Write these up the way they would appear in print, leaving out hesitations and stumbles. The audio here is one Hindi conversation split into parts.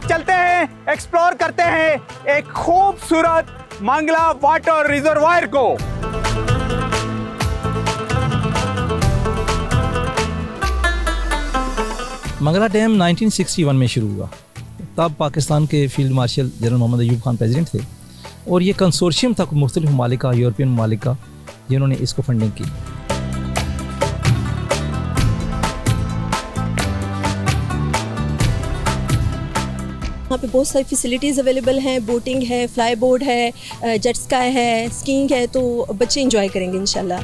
चलते हैं, एक्सप्लोर करते हैं एक खूबसूरत मंगला वाटर रिजर्वायर को। मंगला डैम 1961 में शुरू हुआ। तब पाकिस्तान के field marshal general Mohammad Ayub Khan president थे और ये कंसोर्शियम था मुख्तलिफ ममालिक का, यूरोपियन ममालिक का, जिन्होंने इसको फंडिंग की। यहाँ पे बहुत सारी फैसिलिटीज़ अवेलेबल हैं, बोटिंग है, फ्लाई बोर्ड है, जेट स्काई है, स्कीइंग है, तो बच्चे इंजॉय करेंगे इंशाल्लाह।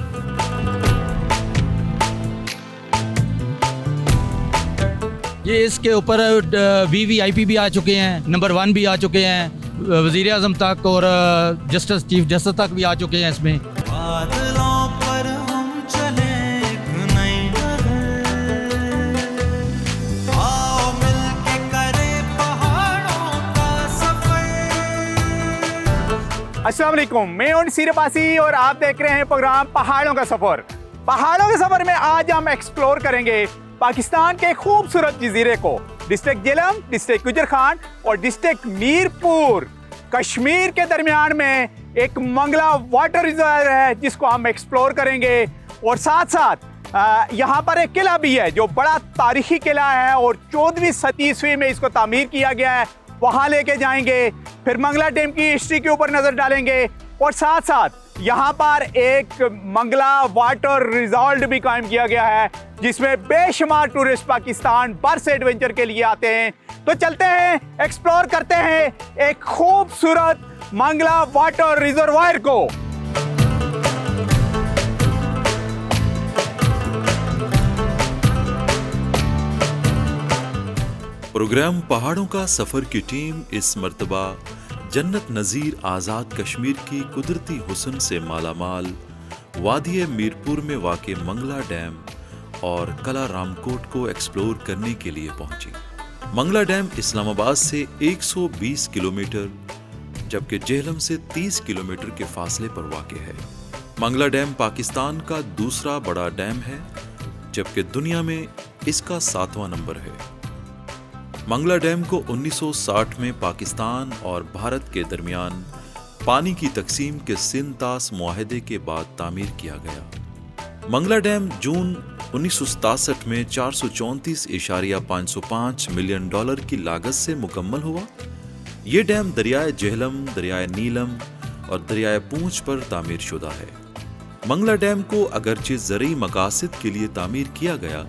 ये इसके ऊपर VVIP भी आ चुके हैं, नंबर 1 भी आ चुके हैं, वज़ीर आज़म तक और जस्टिस चीफ जस्टिस तक भी आ चुके हैं इसमें। बादलों पर हम चले एक नई नगर, आओ मिलके करें पहाड़ों का सफर। अस्सलाम वालेकुम, मैं हूं नसीर अब्बासी और आप देख रहे हैं प्रोग्राम पहाड़ों का सफर। पहाड़ों के सफर में आज हम एक्सप्लोर करेंगे पाकिस्तान के खूबसूरत जजीरे को, डिस्ट्रिक्ट झेलम, डिस्ट्रिक्ट गुजर खान और डिस्ट्रिक्ट मीरपुर। कश्मीर के दरमियान में एक मंगला वाटर रिजर्वायर है जिसको हम एक्सप्लोर करेंगे और साथ साथ यहाँ पर एक किला भी है जो बड़ा तारीखी किला है और 14वीं सदी ईस्वी में इसको तामीर किया गया है, वहाँ लेके जाएंगे। फिर मंगला डैम की हिस्ट्री के ऊपर नज़र डालेंगे और साथ साथ यहाँ पर एक मंगला वाटर रिजॉर्ट भी कायम किया गया है जिसमें बेशुमार टूरिस्ट पाकिस्तान बर्ड्स एडवेंचर के लिए आते हैं। तो चलते हैं, एक्सप्लोर करते हैं एक खूबसूरत मंगला वाटर रिजर्वायर को। प्रोग्राम पहाड़ों का सफर की टीम इस मर्तबा जन्नत नज़ीर आज़ाद कश्मीर की कुदरती हुस्न से मालामाल वादी मीरपुर में वाक़े मंगला डैम और कला रामकोट को एक्सप्लोर करने के लिए पहुंची। मंगला डैम इस्लामाबाद से 120 किलोमीटर जबकि झेलम से 30 किलोमीटर के फासले पर वाक़े है। मंगला डैम पाकिस्तान का दूसरा बड़ा डैम है जबकि दुनिया में इसका 7वां नंबर है। मंगला डैम को 1960 में पाकिस्तान और भारत के दरमियान पानी की तकसीम के सिंतास मुआहदे के बाद तामीर किया गया। मंगला डैम जून 1967 में 434.505 मिलियन डॉलर की लागत से मुकम्मल हुआ। ये डैम दरियाए झेलम, दरियाए नीलम और दरियाए पूंछ पर तामीर शुदा है। मंगला डैम को अगरचे ज़रई मकासद के लिए तामीर किया गया,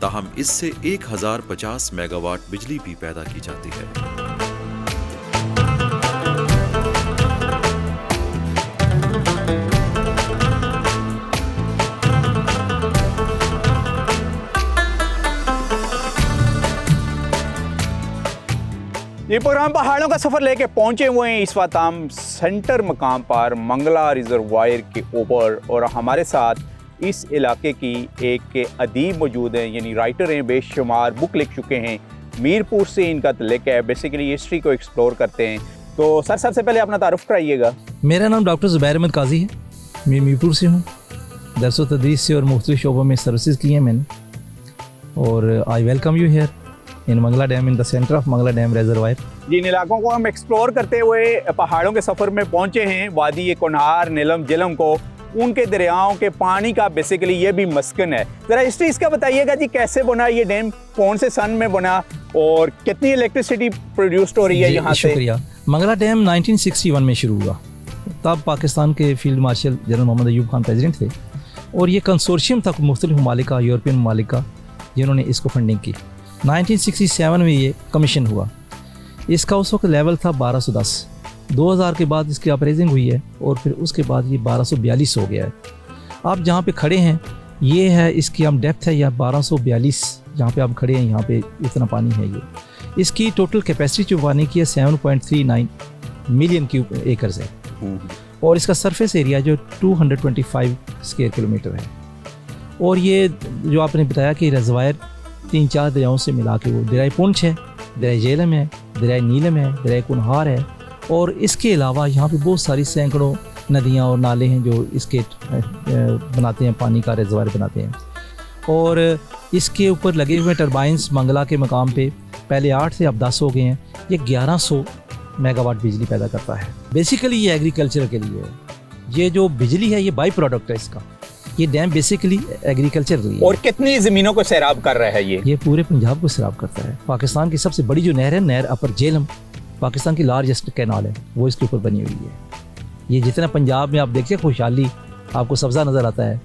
ताहम इससे 1050 मेगावाट बिजली भी पैदा की जाती है। ये प्रोग्राम पहाड़ों का सफर लेके पहुंचे हुए हैं इस वक्त हम सेंटर मकाम पर मंगला रिजर्वायर के ऊपर और हमारे साथ इस इलाके की एक अदीब मौजूद हैं, यानी राइटर हैं, बेशुमार बुक लिख चुके हैं। मीरपुर से इनका तल्लुक है, बेसिकली हिस्ट्री को एक्सप्लोर करते हैं। तो सर सबसे पहले अपना तारुफ कराइएगा। मेरा नाम डॉक्टर ज़ुबैर अहमद काजी है, मैं मीरपुर से हूँ। दरस व तदरीस से और मुख्तलिफ शोबों में सर्विसेज की हैं मैंने और I welcome you here in Mangla dam, in the centre of Mangla dam reservoir. जिन इलाकों को हम एक्सप्लोर करते हुए पहाड़ों के सफ़र में पहुँचे हैं, वादी कोनार, नीलम, झेलम को, उनके दरियाओं के पानी का बेसिकली ये भी मस्कन है। ज़रा हिस्ट्री इसका बताइएगा जी, कैसे बना ये डैम, कौन से सन में बना और कितनी इलेक्ट्रिसिटी प्रोड्यूस्ड हो रही है यहाँ से? शुक्रिया। मंगला डैम 1961 में शुरू हुआ। तब पाकिस्तान के field marshal general Mohammad Ayub Khan president थे और ये कंसोर्शियम था मुख्तलिफ ममालिक का, यूरोपियन ममालिक का, जिन्होंने इसको फंडिंग की। 1967 में ये कमीशन हुआ। इसका उस वक्त लेवल था 1210। 2000 के बाद इसकी अप्रेजिंग हुई है और फिर उसके बाद ये 1242 हो गया है। आप जहाँ पे खड़े हैं ये है, इसकी हम डेप्थ है या 1242, जहाँ पे आप खड़े हैं यहाँ पे इतना पानी है। ये इसकी टोटल कैपेसिटी जो पानी की है 7.39 मिलियन क्यूब एकर्स है और इसका सरफेस एरिया जो 225 स्क्वायर किलोमीटर है। और ये जो आपने बताया कि रिजर्वायर 3-4 दरियाओं से मिला के, वो दरियाए पुंछ है, दरियाए झेलम है, दरियाए नीलम है, दरियाए कुनहार है और इसके अलावा यहाँ पे बहुत सारी सैकड़ों नदियाँ और नाले हैं जो इसके बनाते हैं, पानी का रिजर्वायर बनाते हैं। और इसके ऊपर लगे हुए टरबाइंस मंगला के मकाम पे पहले 8 से अब 10 हो गए हैं। ये 1100 मेगावाट बिजली पैदा करता है। बेसिकली ये एग्रीकल्चर के लिए है। ये जो बिजली है ये बाई प्रोडक्ट है इसका। ये डैम बेसिकली एग्रीकल्चर के लिए है। और कितनी ज़मीनों को सैराब कर रहा है ये पूरे पंजाब को सैराब करता है। पाकिस्तान की सबसे बड़ी जो नहर है, नहर अपर झेलम, पाकिस्तान की लार्जेस्ट कैनाल है, वो इसके ऊपर बनी हुई है। ये जितना पंजाब में आप देखिए खुशहाली, आपको सब्ज़ा नज़र आता है।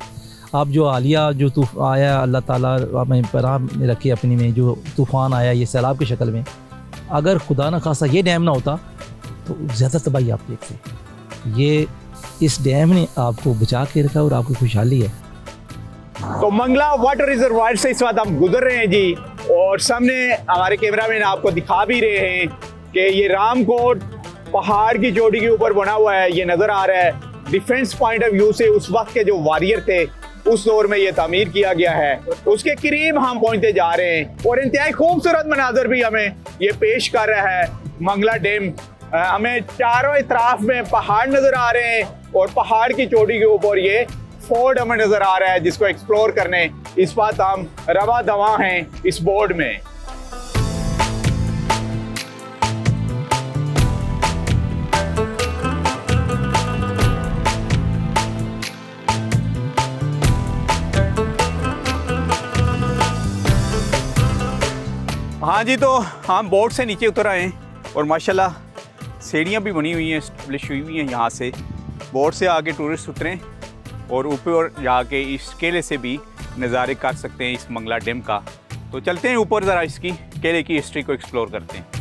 आप जो आलिया जो आया अल्लाह ताला हमें पनाह में रखी अपनी में, जो तूफ़ान आया ये सैलाब की शक्ल में, अगर खुदा न खासा ये डैम ना होता तो ज़्यादा तबाही आप देखते। ये इस डैम ने आपको बचा के रखा और आपकी खुशहाली है। तो मंगला वाटर रिजर्वायर से इस वक्त हम गुजर रहे हैं जी, और सामने हमारे कैमरामैन आपको दिखा भी रहे हैं कि ये रामकोट पहाड़ की चोटी के ऊपर बना हुआ है, ये नज़र आ रहा है। डिफेंस पॉइंट ऑफ व्यू से उस वक्त के जो वॉरियर थे उस दौर में ये तामीर किया गया है, उसके करीब हम पहुंचते जा रहे हैं। और इंतहाई खूबसूरत मनाजर भी हमें ये पेश कर रहा है मंगला डैम। हमें चारों इतराफ में पहाड़ नजर आ रहे हैं और पहाड़ की चोटी के ऊपर ये फोर्ट हमें नजर आ रहा है, जिसको एक्सप्लोर करने इस वक्त हम रवा दवा हैं इस बोर्ड में। हाँ जी, तो हम बोट से नीचे उतर आए हैं और माशाल्लाह सीढ़ियाँ भी बनी हुई हैं, इस्टेब्लिश हुई हुई हैं। यहाँ से बोट से आगे टूरिस्ट उतरें और ऊपर जाके इस किले से भी नज़ारे कर सकते हैं इस मंगला डैम का। तो चलते हैं ऊपर, ज़रा इसकी किले की हिस्ट्री को एक्सप्लोर करते हैं।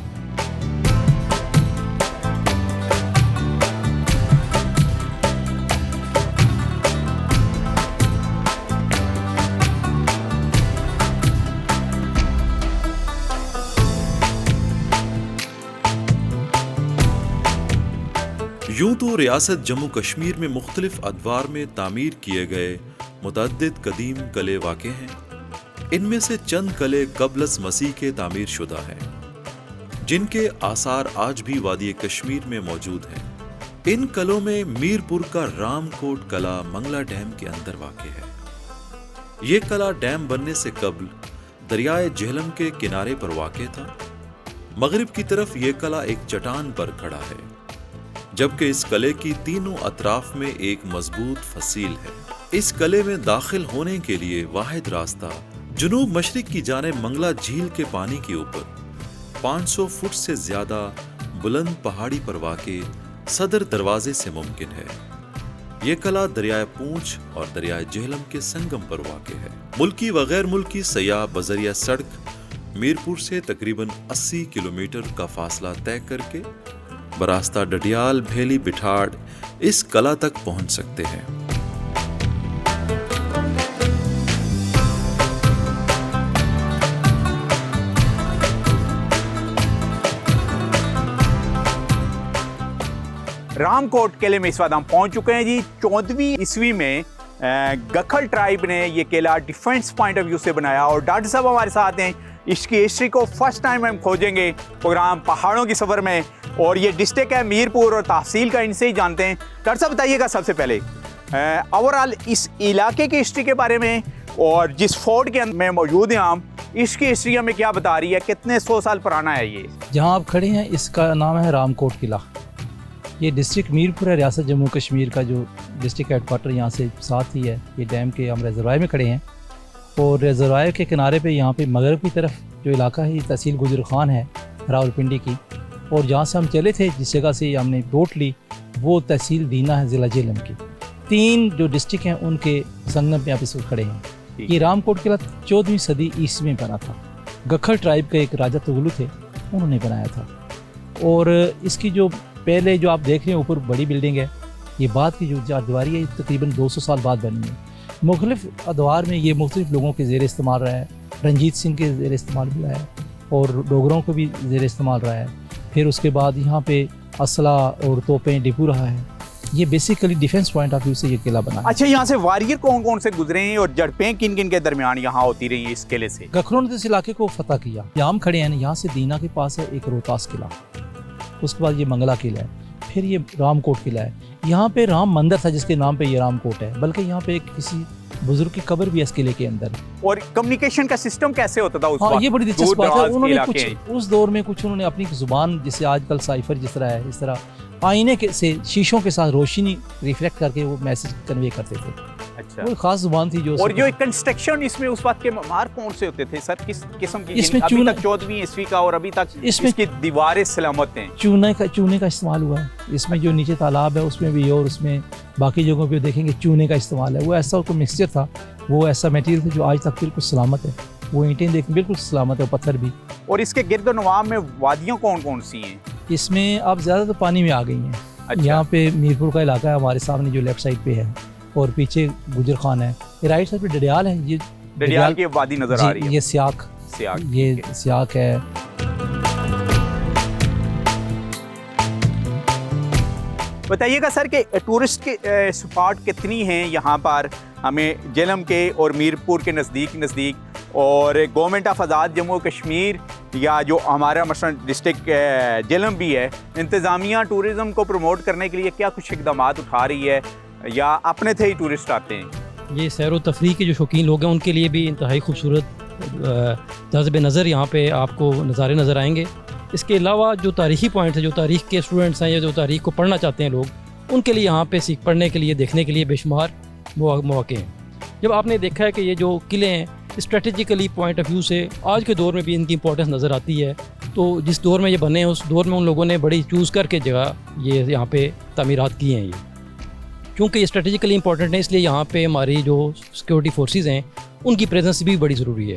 यूं तो रियासत जम्मू कश्मीर में मुख्तलिफ अदवार में तामीर किए गए मुतअद्दिद कदीम कले वाक़े हैं। इनमें से चंद कले क़ब्ल मसीह के तामीर शुदा हैं, जिनके आसार आज भी वादी कश्मीर में मौजूद हैं। इन कलों में मीरपुर का रामकोट कला मंगला डैम के अंदर वाक़ है। ये कला डैम बनने से कबल दरियाए झेलम के किनारे पर वाक़ था। मगरिब की तरफ ये कला एक चट्टान पर खड़ा है, जबकि इस कले की तीनों अतराफ में एक मजबूत फसील है। इस कले में दाखिल होने के लिए वाहिद रास्ता जुनूब मशरिक की जानिब मंगला झील के पानी के ऊपर 500 फुट से ज्यादा बुलंद पहाड़ी पर वाक़े सदर दरवाजे से मुमकिन है। ये कला दरियाए पूंछ और दरियाए झेलम के संगम पर वाक़े है। मुल्की व गैर मुल्की सयाह बजरिया सड़क मीरपुर से तकरीबन 80 किलोमीटर का फासला तय करके बरास्ता डडियाल भेली बिठाड़ इस कला तक पहुंच सकते हैं। रामकोट किले में इस वक्त हम पहुंच चुके हैं जी। 14वीं ईस्वी में गखल ट्राइब ने ये किला डिफेंस पॉइंट ऑफ व्यू से बनाया, और डॉक्टर साहब हमारे साथ हैं। इसकी हिस्ट्री को फर्स्ट टाइम हम खोजेंगे प्रोग्राम पहाड़ों की सफ़र में, और ये डिस्ट्रिक्ट है मीरपुर और तहसील का, इनसे ही जानते हैं। डॉक्टर साहब बताइएगा सबसे पहले ओवरऑल इस इलाके की हिस्ट्री के बारे में, और जिस फोर्ट के अंदर में मौजूद हैं हम, इसकी हिस्ट्री हमें क्या बता रही है, कितने 100 साल पुराना है ये? जहाँ आप खड़े हैं इसका नाम है रामकोट किला। ये डिस्ट्रिक्ट मीरपुर है, रियासत जम्मू कश्मीर का जो डिस्ट्रिक्ट हेडक्वार्टर यहाँ से साथ ही है। ये डैम के हम रिजर्वायर में खड़े हैं, और रिजर्वायर के किनारे पे यहाँ पे मगरब की तरफ जो इलाका है, ये तहसील गुजर खान है रावलपिंडी की, और जहाँ से हम चले थे जिस जगह से हमने बोट ली वो तहसील दीना है ज़िला झेलम की। 3 जो डिस्ट्रिक्ट हैं उनके संगम पे आप इस वक्त खड़े हैं। ये रामकोट किला 14वीं सदी ईस्वी में बना था। गखल ट्राइब के एक राजा तुगलू थे, उन्होंने बनाया था। और इसकी जो पहले जो आप देख रहे हैं ऊपर बड़ी बिल्डिंग है, ये बाद की जो चारदीवारी है तकरीबन 200 साल बाद बनी है। मुख्तलिफ अदवार में ये मुख्तलिफ लोगों के ज़ेर इस्तेमाल रहा है। रंजीत सिंह के ज़ेर इस्तेमाल भी रहा है, और डोगरों को भी ज़ेर इस्तेमाल रहा है। फिर उसके बाद यहाँ पे असला और तोपें डिपो रहा है। ये basically defence point of view से ये किला बना है। अच्छा, यहाँ से वारियर कौन कौन से गुजरे हैं और झड़पें किन किन के दरमियान यहाँ होती रही हैं इस किले से? गखरों ने इस इलाके को फतह किया। यहाँ हम खड़े हैं, यहाँ से दीना के पास है एक रोहतास किला, उसके बाद ये मंगला किला है, फिर ये रामकोट किला है। यहाँ पे राम मंदिर था जिसके नाम पे ये रामकोट है, बल्कि यहाँ पे किसी बुजुर्ग की कब्र भी है इस किले के अंदर। और कम्युनिकेशन का सिस्टम कैसे होता था उस हाँ, वक्त? ये बड़ी दिलचस्प दूर बात है। दराज के उन्होंने इलाके कुछ उस दौर में कुछ उन्होंने अपनी जुबान, जिससे आजकल साइफर जिस तरह है, इस तरह आईने के से शीशों के साथ रोशनी रिफ्लेक्ट करके वो मैसेज कन्वे करते थे। अच्छा। वो एक खास जुबान थी जो और जो कंस्ट्रक्शन इसमें उस वक्त के मार्क कौन से होते थे सर, किस किस्म की? इसमें अभी चूना- तक 14वीं ईस्वी का और अभी तक इसमें- इसकी दीवारें सलामत हैं। चूने का इस्तेमाल हुआ है इसमें। जो नीचे तालाब है उसमें भी और उसमें बाकी जगहों पे देखेंगे चूने का इस्तेमाल है। वो ऐसा कोई मिक्सचर था, वो ऐसा मटेरियल था जो आज तक बिल्कुल सलामत है। वो ईंटें देख बिल्कुल सलामत है, पत्थर भी। और इसके गिर्द नवाब में वादियाँ कौन कौन सी हैं? इसमें अब ज़्यादा तो पानी में आ गई हैं। अच्छा। यहाँ पे मीरपुर का इलाका है हमारे सामने जो लेफ्ट साइड पे है, और पीछे गुजर खान है, राइट साइड पे डडियाल है। ये डडियाल की वादी नजर आ जी, रही है। ये सियाक, सियाक, ये ठीक है। सियाक है। बताइएगा सर कि टूरिस्ट के स्पॉट कितनी हैं यहाँ पर हमें जेलम के और मीरपुर के नज़दीक, और गवर्नमेंट ऑफ आज़ाद जम्मू कश्मीर या जो हमारा मसलन डिस्ट्रिक्ट जेलम भी है, इंतज़ामिया टूरिज़म को प्रमोट करने के लिए क्या कुछ इकदाम उठा रही है या अपने थे ही टूरिस्ट आते हैं? ये सैर व तफरीह के जो शौकीन लोग हैं उनके लिए भी इंतहाई खूबसूरत जज़्ब नज़र यहाँ पे आपको नज़ारे नज़र आएंगे। इसके अलावा जो तारीख़ी पॉइंट है, जो तारीख़ के स्टूडेंट्स हैं या जो तारीख़ को पढ़ना चाहते हैं लोग, उनके लिए यहाँ पे पढ़ने के लिए, देखने के लिए बेशुमार मौके हैं। जब आपने देखा है कि ये जो किले हैं स्ट्रेटजिकली पॉइंट ऑफ व्यू से आज के दौर में भी इनकी इंपॉर्टेंस नज़र आती है, तो जिस दौर में ये बने हैं उस दौर में उन लोगों ने बड़ी चूज़ करके जगह ये यहाँ पे तामीरात की हैं। ये क्योंकि ये स्ट्रेटजिकली इंपॉर्टेंट है, इसलिए यहाँ पे हमारी जो सिक्योरिटी फोर्सेस हैं उनकी प्रेजेंस भी बड़ी ज़रूरी है।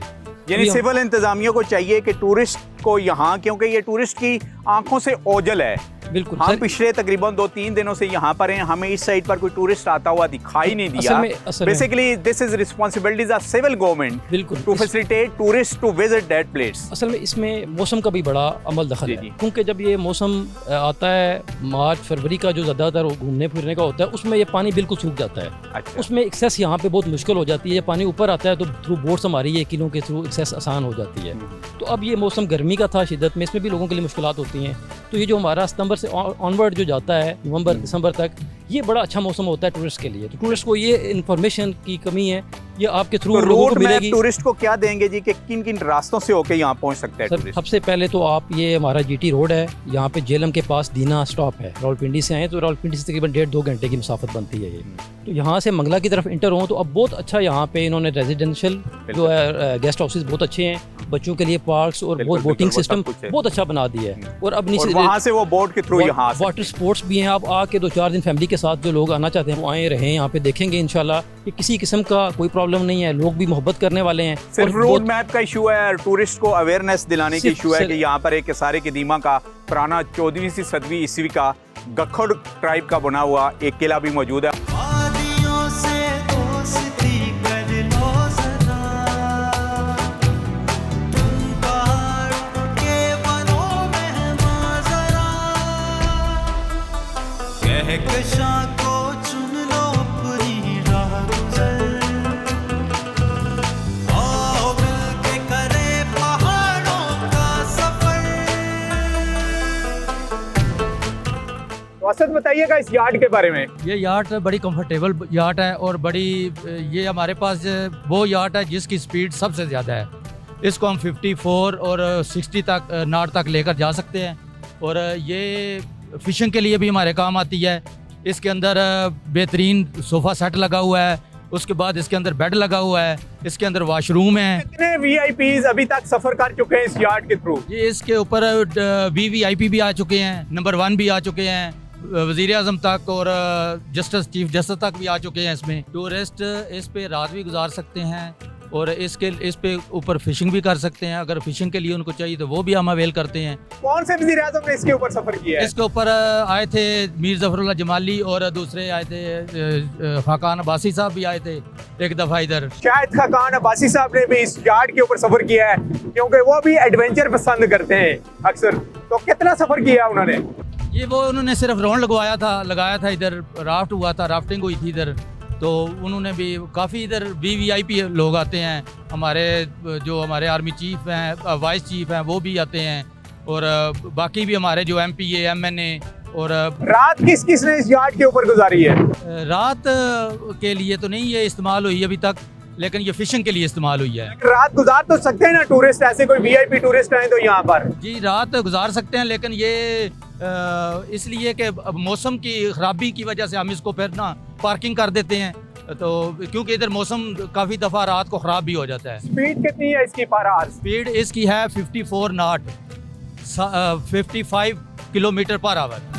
यानी सिविल इंतज़ामिया को चाहिए कि टूरिस्ट को यहाँ, क्योंकि ये टूरिस्ट की आंखों से ओझल है। बिल्कुल हम सर। पिछले तकरीबन 2-3 दिनों से यहाँ पर हैं, हमें इस साइड पर कोई टूरिस्ट आता हुआ दिखाई नहीं दिया। असल में basically this is responsibilities of civil government बिल्कुल to facilitate tourist to visit that place. असल में इसमें मौसम का भी बड़ा अमल दखल जी, है, जी। क्योंकि जब ये मौसम आता है मार्च फरवरी का, जो ज़्यादातर घूमने फिरने का होता है, उसमें ये पानी बिल्कुल सूख जाता है। अच्छा। उसमें एक्सेस यहाँ पे बहुत मुश्किल हो जाती है। ये पानी ऊपर आता है तो थ्रू बोट्स हमारी ये किलों के थ्रू एक्सेस आसान हो जाती है। तो अब ये मौसम गर्मी का था शिद्दत में, इसमें भी लोगों के लिए मुश्किलात होती हैं। तो ये जो हमारा सितंबर से ऑनवर्ड जो जाता है नवंबर दिसंबर तक, ये बड़ा अच्छा मौसम होता है टूरिस्ट के लिए। तो टूरिस्ट को ये इन्फॉर्मेशन की कमी है, ये आपके थ्रू तो लोगों रोड को मैप मिलेगी। टूरिस्ट को क्या देंगे जी कि किन किन रास्तों से होके यहाँ पहुँच सकता है सर टूरिस्ट? सबसे पहले तो आप, ये हमारा जीटी रोड है, यहाँ पे जेलम के पास दीना स्टॉप है। रावलपिंडी से आए तो रावलपिंडी से तकरीबन 1.5-2 घंटे की मुसाफत बनती है ये। तो यहाँ से मंगला की तरफ इंटर हो तो अब बहुत अच्छा यहाँ पे इन्होंने रेजिडेंशियल जो है गेस्ट हाउसेज बहुत अच्छे हैं, बच्चों के लिए पार्क्स और बिल्कुल, बोटिंग बिल्कुल, वो सिस्टम सब कुछ है। बहुत अच्छा बना दिया है। और अब और नीचे वहाँ से वो बोट के थ्रू यहाँ आ सकते वाटर स्पोर्ट्स भी हैं। आप आके 2-4 दिन फैमिली के साथ जो लोग आना चाहते हैं वो आए रहें, यहाँ पे देखेंगे इंशाल्लाह कि किसी किस्म का कोई प्रॉब्लम नहीं है, लोग भी मोहब्बत करने वाले हैं। सिर्फ और रोड बहुत- मैप का इशू है, टूरिस्ट को अवेयरनेस दिलाने की सिर्फ- इशू है सिर्फ- कि यहाँ पर एक सारे कदीमा का पुराना 14वीं से 7वीं ईस्वी का गखड़ ट्राइब का बना हुआ एक किला भी मौजूद है। वादियों से दोस्ती कर लो जरा, तुम पहाड़ के बनो मेहमान जरा, कहकशां को चुन लो अपनी राह गुजर, आओ मिलके करें पहाड़ों का सफर। तो असद बताइएगा इस यार्ड के बारे में। ये यार्ट बड़ी कंफर्टेबल यार्ट है और बड़ी, ये हमारे पास वो यार्ट है जिसकी स्पीड सबसे ज़्यादा है। इसको हम 54 और 60 तक नॉट तक लेकर जा सकते हैं, और ये फिशिंग के लिए भी हमारे काम आती है। इसके अंदर बेहतरीन सोफ़ा सेट लगा हुआ है, उसके बाद इसके अंदर बेड लगा हुआ है, इसके अंदर वॉशरूम है। कितने वीआईपीज अभी तक सफर कर चुके हैं इस यार्ड के थ्रू? ये इसके ऊपर VVIP भी आ चुके हैं, नंबर 1 भी आ चुके हैं, वज़ीर आज़म तक और चीफ जस्टिस तक भी आ चुके हैं। इसमें टूरिस्ट इस पे रात भी गुजार सकते हैं और इस पे ऊपर फिशिंग भी कर सकते हैं। अगर फिशिंग के लिए उनको चाहिए तो वो भी हम अवेल करते हैं। कौन से वज़ीर आज़म ने इसके ऊपर सफर किया है? इसके ऊपर आए थे मीर ज़फ़रुल्लाह जमाली और दूसरे आए थे खाकान अब्बासी साहब भी आए थे एक दफ़ा इधर। शायद खाकान अब्बासी साहब ने भी इस यार्ड के ऊपर सफर किया है, क्योंकि वो भी एडवेंचर पसंद करते हैं अक्सर। तो कितना सफर किया उन्होंने? ये वो उन्होंने सिर्फ राउंड लगाया था इधर, राफ्ट हुआ था, राफ्टिंग हुई थी इधर। तो उन्होंने भी काफ़ी इधर VVIP लोग आते हैं, हमारे जो हमारे आर्मी चीफ हैं, वाइस चीफ हैं, वो भी आते हैं, और बाकी भी हमारे जो MPA MNA और रात किस किसने इस यार्ड के ऊपर गुजारी है? रात के लिए तो नहीं ये इस्तेमाल हुई अभी तक, लेकिन ये फिशिंग के लिए इस्तेमाल हुई है। रात गुजार तो सकते हैं ना टूरिस्ट, ऐसे कोई वीआईपी टूरिस्ट आए तो यहाँ पर? जी रात गुजार सकते हैं, लेकिन ये इसलिए कि अब मौसम की ख़राबी की वजह से हम इसको फिर ना पार्किंग कर देते हैं, तो क्योंकि इधर मौसम काफ़ी दफ़ा रात को ख़राब भी हो जाता है। स्पीड कितनी है इसकी पर आवर? स्पीड इसकी है 54 knot, 55 kilometre per hour.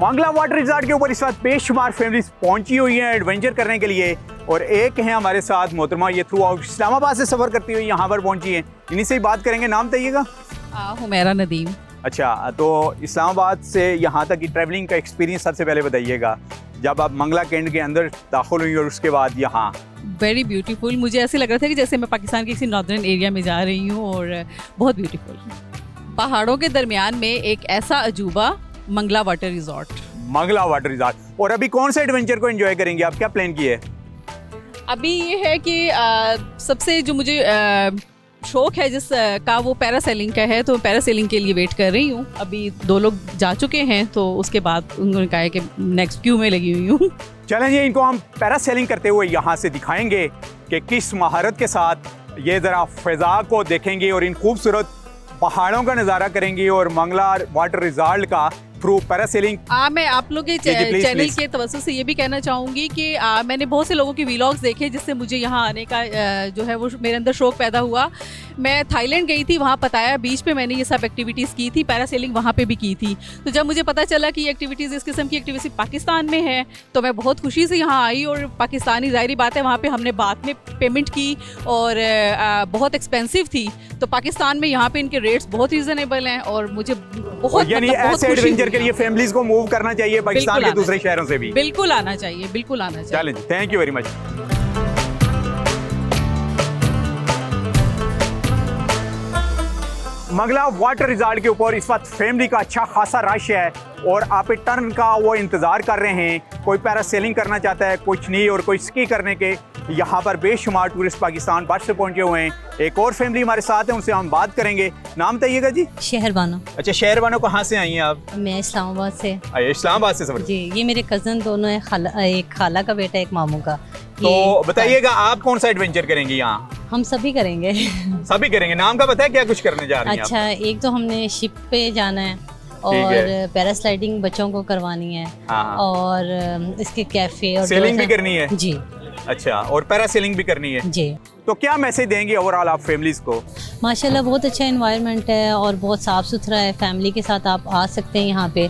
Mangla water resort के ऊपर इस वक्त बेशुमार फैमिलीज पहुंची हुई हैं एडवेंचर करने के लिए, और एक हैं हमारे साथ मोहतरमा, ये थ्रू आउट इस्लामाबाद से सफ़र करती हुई यहाँ पर पहुंची हैं। इन्हीं से ही बात करेंगे। नाम बताइएगा। हुमैरा नदीम। अच्छा, तो इस्लामाबाद से यहाँ तक की ट्रैवलिंग का एक्सपीरियंस सबसे पहले बताइएगा, जब आप मंगला कैंट के अंदर दाखिल हुई और उसके बाद यहाँ। वेरी ब्यूटीफुल, मुझे ऐसे लग रहा था कि जैसे मैं पाकिस्तान के किसी नॉर्दर्न एरिया में जा रही हूँ, और बहुत ब्यूटीफुल। पहाड़ों के दरमियान में एक ऐसा अजूबा, Mangla water resort. Mangla water resort. और अभी कौन सा एडवेंचर को एंजॉय करेंगे आप, क्या प्लान किए है? अभी ये है कि सबसे जो मुझे शौक है जिस का, वो पैरासेलिंग का है, तो पैरासेलिंग के लिए वेट कर रही हूँ। अभी 2 लोग जा चुके हैं, तो उसके बाद उन्होंने कहा है कि नेक्स्ट क्यू में लगी हुई हूँ। चलें जी, इनको हम पैरासेलिंग करते हुए यहाँ से दिखाएंगे कि किस महारत के साथ ये ज़रा फ़िज़ा को देखेंगे और इन खूबसूरत पहाड़ों का नज़ारा करेंगे, और मंगला वाटर रिजॉर्ट का थ्रू पैरासेलिंग। मैं आप लोग के चैनल के तवज्जो से ये भी कहना चाहूँगी कि मैंने बहुत से लोगों के व्लॉग्स देखे, जिससे मुझे यहाँ आने का जो है वो मेरे अंदर शौक पैदा हुआ। मैं थाईलैंड गई थी, वहाँ पताया बीच पे मैंने ये सब एक्टिविटीज़ की थी, पैरासेलिंग वहाँ पे भी की थी। तो जब मुझे पता चला कि ये एक्टिविटीज़, इस किस्म की एक्टिविटी पाकिस्तान में है, तो मैं बहुत खुशी से यहाँ आई। और पाकिस्तानी, ज़ाहिरी बात है, वहाँ पर हमने बाद में पेमेंट की और बहुत एक्सपेंसिव थी। तो पाकिस्तान में यहाँ पे इनके रेट्स बहुत रीज़नेबल हैं, और मुझे बहुत, यानी ऐसे एडवेंचर के लिए फैमिलीज को मूव करना चाहिए पाकिस्तान के दूसरे शहरों से भी। बिल्कुल आना चाहिए, बिल्कुल आना चाहिए। चलें जी, thank you very much. Mangla water resort के ऊपर इस वक्त फैमिली का अच्छा खासा रश है, और आप टर्न का वो इंतज़ार कर रहे हैं। कोई पैरासेलिंग करना चाहता है, कुछ नहीं, और कोई स्की करने के। यहाँ पर बेशुमार टूरिस्ट पाकिस्तान भर से पहुँचे हुए हैं। एक और फैमिली हमारे साथ है, उनसे हम बात करेंगे। नाम बताइएगा जी। शहरबानो। अच्छा, शहरबानो कहाँ से आई हैं आप? मैं इस्लामाबाद से। इस्लामाबाद से सफर। जी, ये मेरे कज़न दोनों हैं, एक खाला का बेटा, एक मामू का। तो बताइएगा, आप कौन सा एडवेंचर करेंगे यहाँ? हम सभी करेंगे। सभी करेंगे। नाम का पता है क्या कुछ करने जा रही हैं? अच्छा, एक तो हमने शिप पे जाना है, और पैरास्लाइडिंग बच्चों को करवानी है, और इसके कैफे और सेलिंग भी करनी है जी। अच्छा, और पैरासेलिंग भी करनी है जी। तो क्या मैसेज देंगे ओवरऑल आप फैमिलीज को? माशाल्लाह बहुत अच्छा एनवायरनमेंट है और बहुत साफ सुथरा है। फैमिली के साथ आप आ सकते हैं यहाँ पे।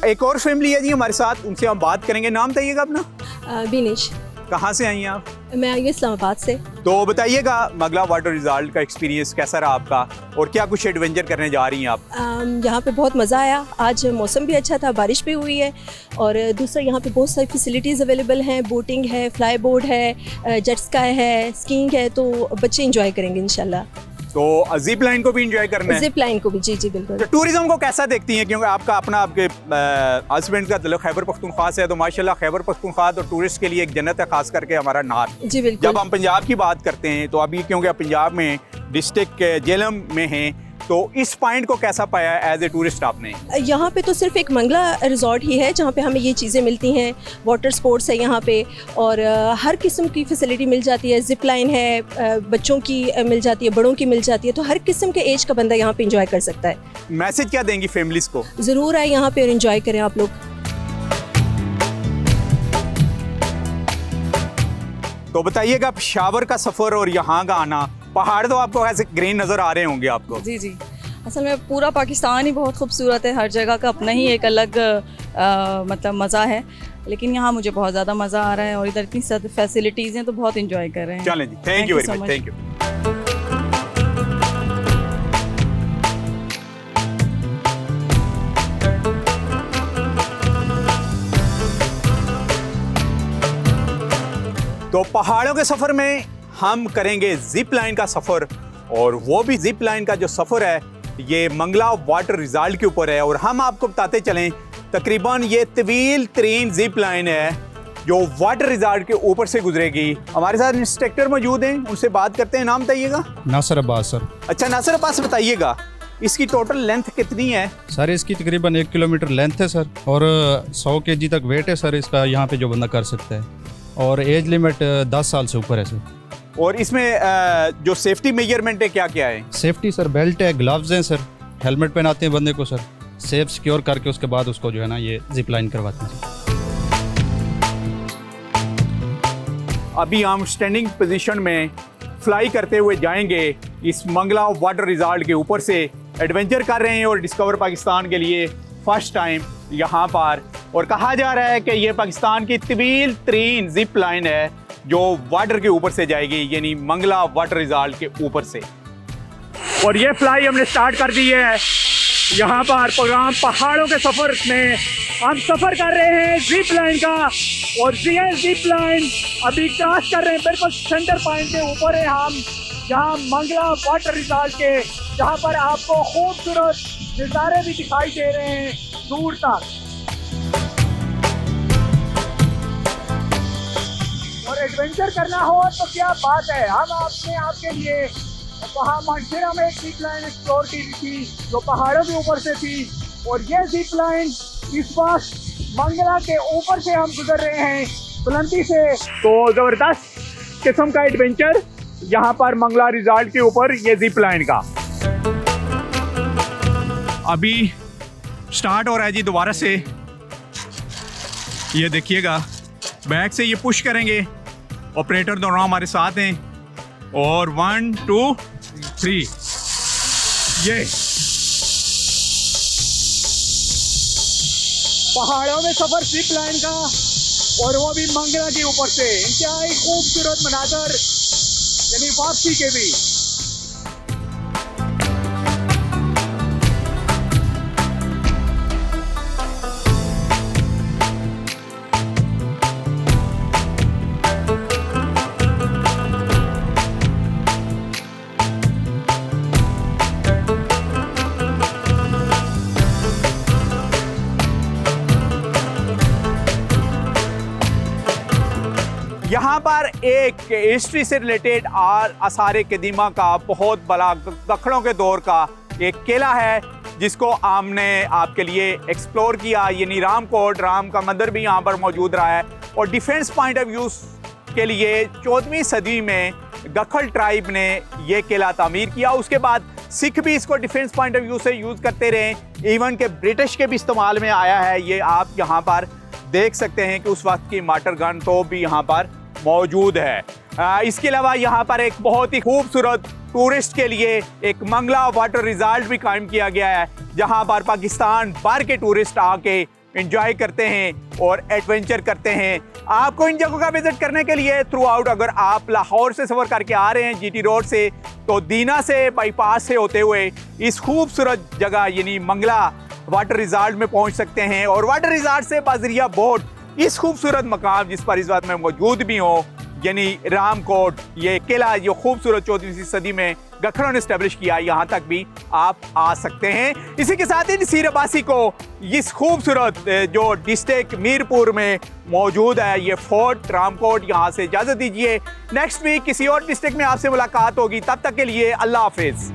एक और फैमिली है जी हमारे साथ, उनसे हम बात करेंगे। नाम बताइएगा अपना। बिनेश। कहाँ से आई हैं आप? मैं आई हूँ इस्लामाबाद से। तो बताइएगा, मंगला वाटर रिजॉर्ट का एक्सपीरियंस कैसा रहा आपका, और क्या कुछ एडवेंचर करने जा रही हैं आप? यहाँ पे बहुत मज़ा आया। आज मौसम भी अच्छा था, बारिश भी हुई है, और दूसरा यहाँ पे बहुत सारी फैसिलिटीज़ अवेलेबल हैं। बोटिंग है, फ्लाई बोर्ड है, जेट स्काई है, स्कीइंग है, तो बच्चे इंजॉय करेंगे इंशाल्लाह। तो जिप लाइन को भी इंजॉय करना है? जिप लाइन को भी, जी जी बिल्कुल। तो टूरिज्म को कैसा देखती हैं, क्योंकि आपका अपना, आपके हस्बैंड का दिल खैबर पख्तूनख्वा से है, तो माशाल्लाह खैबर पख्तूनख्वा तो टूरिस्ट के लिए एक जन्नत है, खास करके हमारा नार। जी बिल्कुल। जब हम पंजाब की बात करते हैं, तो अभी क्योंकि आप पंजाब में डिस्ट्रिक्ट जेलम में हैं, तो इस पॉइंट को कैसा पाया एज ए टूरिस्ट आपने? यहाँ पे तो सिर्फ एक मंगला रिजॉर्ट ही है जहाँ पे हमें ये चीज़ें मिलती हैं। वाटर स्पोर्ट्स है यहाँ पे, और हर किस्म की फैसिलिटी मिल जाती है। जिप लाइन है, बच्चों की मिल जाती है, बड़ों की मिल जाती है, तो हर किस्म के एज का बंदा यहाँ पे इंजॉय कर सकता है। मैसेज क्या देंगी फैमिलीज को? ज़रूर आए यहाँ पे और इंजॉय करें आप लोग। तो बताइएगा, पेशावर का सफ़र और यहाँ का आना, पहाड़ तो आपको ऐसे ग्रीन नज़र आ रहे होंगे आपको। जी जी, असल में पूरा पाकिस्तान ही बहुत खूबसूरत है, हर जगह का अपना ही एक अलग मतलब मज़ा है, लेकिन यहाँ मुझे बहुत ज़्यादा मज़ा आ रहा है, और इधर इतनी सारी फैसिलिटीज़ हैं, तो बहुत इंजॉय कर रहे हैं। चलें जी, thank you very much, thank you. तो पहाड़ों के सफ़र में हम करेंगे जिप लाइन का सफ़र, और वो भी जिप लाइन का जो सफ़र है ये मंगला वाटर रिजल्ट के ऊपर है। और हम आपको बताते चलें तकरीबन ये तवील तरीन जिप लाइन है जो वाटर रिजल्ट के ऊपर से गुजरेगी। हमारे साथ इंस्ट्रक्टर मौजूद हैं, उनसे बात करते हैं। नाम बताइएगा। नासिर अब्बास सर। अच्छा नासिर अब्बास, बताइएगा इसकी टोटल लेंथ कितनी है? सर इसकी तकरीबन 1 किलोमीटर लेंथ है सर, और 100 kg तक वेट है सर इसका, यहाँ पे जो बंदा कर सकता है, और एज लिमिट 10 साल से ऊपर है सर। और इसमें जो सेफ्टी मेजरमेंट है क्या क्या है? सेफ्टी सर बेल्ट है, ग्लव्स हैं सर, हेलमेट पहनाते हैं बंदे को सर, सेफ सिक्योर करके उसके बाद उसको जो है ना ये जिप लाइन करवाते हैं। अभी हम स्टैंडिंग पोजीशन में फ्लाई करते हुए जाएंगे इस मंगला वाटर रिजल्ट के ऊपर से। एडवेंचर कर रहे हैं और डिस्कवर पाकिस्तान के लिए फर्स्ट टाइम यहाँ पर, और कहा जा रहा है कि ये पाकिस्तान की तवील तरीन जिप लाइन है जो वाटर के ऊपर से जाएगी, यानी मंगला वाटर रिजल्ट के ऊपर से। और ये फ्लाई हमने स्टार्ट कर दी है। यहाँ पर प्रोग्राम पहाड़ों के सफ़र में हम सफ़र कर रहे हैं जिप लाइन का, और ये जिप लाइन अभी क्रॉस कर रहे हैं, बिल्कुल सेंटर पॉइंट के ऊपर है हम, जहाँ मंगला वाटर रिजल्ट के, जहाँ पर आपको खूबसूरत नज़ारे भी दिखाई दे रहे हैं दूर तक। और एडवेंचर करना हो तो क्या बात है, हम आपके लिए वहाँ मानसेरा में एक जिप लाइन एक्सप्लोर की थी जो पहाड़ों के ऊपर से थी, और ये जिप लाइन इस वक्त मंगला के ऊपर से हम गुजर रहे हैं बुलंदी से। तो ज़बरदस्त किस्म का एडवेंचर यहाँ पर मंगला रिजल्ट के ऊपर ये जिप लाइन का अभी स्टार्ट हो रहा है जी दोबारा से। ये देखिएगा बैक से ये पुश करेंगे, ऑपरेटर दोनों हमारे साथ हैं, और 1 2 3 ये पहाड़ों में सफर जिप लाइन का, और वो भी मंगला के ऊपर से। इंतहाई खूबसूरत मनाजर, यानी वापसी के भी। यहाँ पर एक हिस्ट्री से रिलेटेड और आसार कदीमा का बहुत बड़ा दखड़ों के दौर का एक किला है जिसको हमने आपके लिए एक्सप्लोर किया, यानी रामकोट। राम का मंदिर भी यहाँ पर मौजूद रहा है, और डिफेंस पॉइंट ऑफ व्यू के लिए 14वीं सदी में गखल ट्राइब ने ये किला तामीर किया। उसके बाद सिख भी इसको डिफेंस पॉइंट ऑफ व्यू से यूज़ करते रहे, इवन के ब्रिटिश के भी इस्तेमाल में आया है। ये आप यहाँ पर देख सकते हैं कि उस वक्त की माटर गन तो भी यहाँ पर मौजूद है। इसके अलावा यहाँ पर एक बहुत ही खूबसूरत टूरिस्ट के लिए एक मंगला वाटर रिजल्ट भी कायम किया गया है, जहाँ पर पाकिस्तान भर के टूरिस्ट आके एंजॉय करते हैं और एडवेंचर करते हैं। आपको इन जगहों का विजिट करने के लिए थ्रू आउट, अगर आप लाहौर से सफ़र करके आ रहे हैं जीटी रोड से, तो दीना से बाईपास से होते हुए इस खूबसूरत जगह यानी मंगला वाटर रिजल्ट में पहुंच सकते हैं। और वाटर रिजल्ट से बाजरिया बोट इस खूबसूरत मकाम जिस पर इस बात में मौजूद भी हो, यानी रामकोट, ये किला जो खूबसूरत 14वीं सदी में गखरों ने स्टैब्लिश किया, यहाँ तक भी आप आ सकते हैं। इसी के साथ ही नसीर अब्बासी को इस खूबसूरत जो डिस्ट्रिक्ट मीरपुर में मौजूद है ये फोर्ट रामकोट, यहाँ से इजाज़त दीजिए। नेक्स्ट वीक किसी और डिस्ट्रिक्ट में आपसे मुलाकात होगी, तब तक के लिए अल्लाह हाफिज़।